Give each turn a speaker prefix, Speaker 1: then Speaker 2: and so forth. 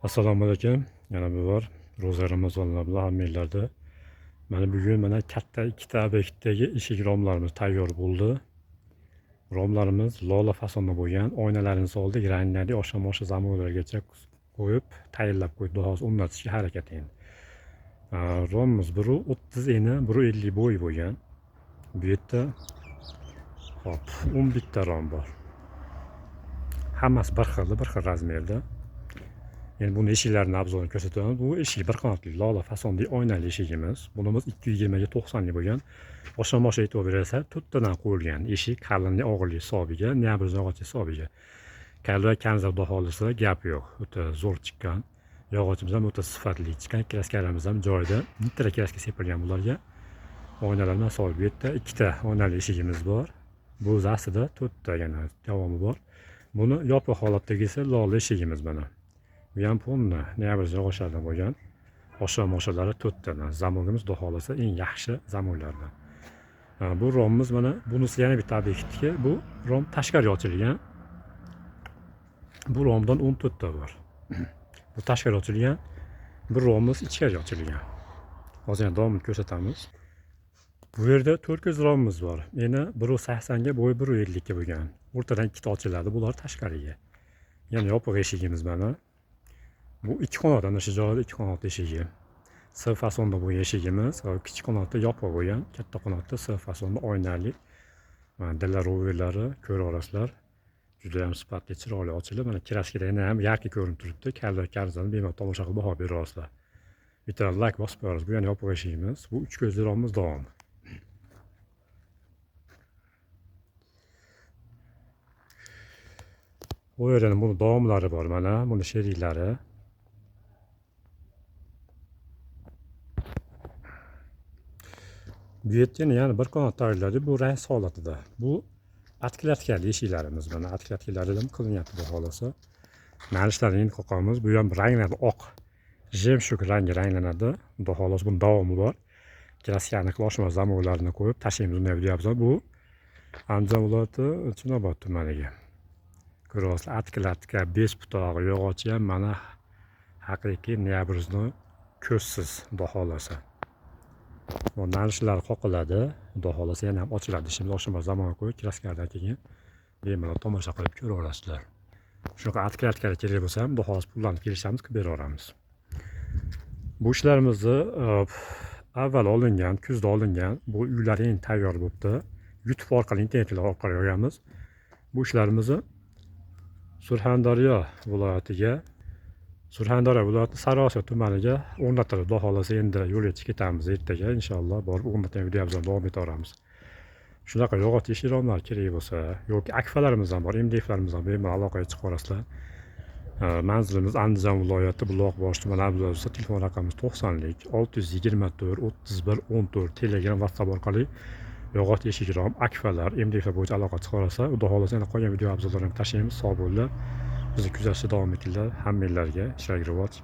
Speaker 1: Assalomu alaykum. Yana bir bor ro'za Ramazonlar bilan hammanglarda. Mana bugun mana katta ikkita obyektdagi eshik romlarimiz tayyor bo'ldi. Romlarimiz lola fasonda bo'lgan. Oynalarni soldik, ranglarni o'sha zamonlargacha qo'yib, tayyorlab qo'ydik. Hozir o'rnatishga harakat endi. Romimiz biri 30 eni, biri 50 bo'y bo'lgan. Bu yerda hop 11 ta rom bor. Hammasi bir xil razmerda. Yani bunu eshiklarini obzorini ko'rsataman. Bu eshik bir qanotli lola fasonli oynali eshigimiz. Bunimiz 220 ga 90 li bo'lgan. O'sha aytib bersa, to'rttadan qo'yilgan eshik qalinlik og'irlik hisobiga, nabirz yog'och hisobiga. Kalva kanza aholisi gap yo'q. O'ta zo'r chiqqan. Yog'ochimiz ham o'ta sifatli chiqqan. Kraskaramiz ham joyida. Bitta kraska sepilgan bularga. Oynalardan sol bu yerda ikkita oynali eshigimiz bor. Bu aslida to'rtta yana davomi bor. Buni yopiq holatdagi esa lola eshigimiz mana. Bu ham polni nabirz yog'ochlardan bo'lgan. O'sha-moshalari to'rttadan. Zamonimiz xohlasa eng yaxshi zamonlardan. Bu romimiz mana bunisi yana bitta obyektga. Bu rom tashqari ochilgan. Bu romdan 14 ta bor. Bu tashqari ochilgan. Bu romimiz ichkari ochilgan. Hozir davomini ko'rsatamiz. Bu yerda 4 ko'z romimiz bor. Eni 1.80 ga, bo'yi 1.50 ga bo'lgan. O'rtadan ikkita ochiladi, bular tashqariga. Yana yopiq eshigimiz mana. Bu ikki qanot, ana shu joyda ikki qanot eshigi. S fasonda bo'lgan eshigimiz, kichik qanotda yopiq bo'lgan, katta qanotda S fasonda oynali. Mana dillar ro'ylarlari ko'ra olasizlar. Juda ham sifatli, chiroyli ochilib, mana kraskada ham yarki ko'rinib turibdi. Kalva karzani bemalol tomosha qilib baho bera olasizlar. Bitta like bosib qo'yasiz. Bu yana yopiq eshigimiz. Bu 3 ko'zli romimiz davomi. Bu yerda buni davomlari bor mana, buni sheriklari. Bu yerda yana bir qanot tayyorladi. Bu rang holatida. Bu atkilatkali eshiklarimiz mana. Atkilatkalaridan qilinyapti bu holasa. Nalishlarni endi qo'yamiz. Bu ham ranglanadi oq. Jemshug rangi ranglanadi. Xudo xolos buni davomi bor. Kraskani qilishma zamonlarini qo'yib tashlaymiz bunday videomiz. Bu Andijon viloyati Chinoobod tumaniga. Ko'ryapsizlar, atkilatka 5 butog'i yog'ochi ham mana haqiqiy nabirzni ko'zsiz xudo xolasa. Bu nalishlar qoqiladi, xudo xolasa yana ham ochiladi. Ishimiz o'sha zamonga qo'yib kraskardan keyin bemalol tomosha qilib ko'ra olasizlar. Shunaqa atkilatkalar kerak bo'lsa ham xudo xolasa pullarni kelishamiz, qilib bera olamiz. Bu ishlarimizni avval olingan, kuzda olingan. Bu uylar eng tayyor bo'libdi. YouTube orqali, internet orqali olganmiz. Bu ishlarimizni Surxondaryo viloyatiga, Sariosiyo tumaniga o'rnatilib, xudo xolasa endi yo'l yetib ketamiz ertaga inshaalloh borib o'rnatgan videomizni davom etaveramiz. Shunaqa yog'och eshik romlar kerak bo'lsa yoki akfalarimiz ham bor, MDFlarimiz ham bemalol aloqaga chiqib olasizlar. Manzilimiz Andijon viloyati Buloqboshi tumani Abdulaziz, telefon raqamimiz 90lik 624 31 14, Telegram, WhatsApp orqali yog'och eshik rom, akfalar, MDF bo'yicha aloqa chiqib olsa, xudo xolasa yana qolgan video obzorlarni tashlaymiz. Sog' bo'linglar. Bizni kuzatishda davom etinglar. Hammanglarga ishlar rivoj.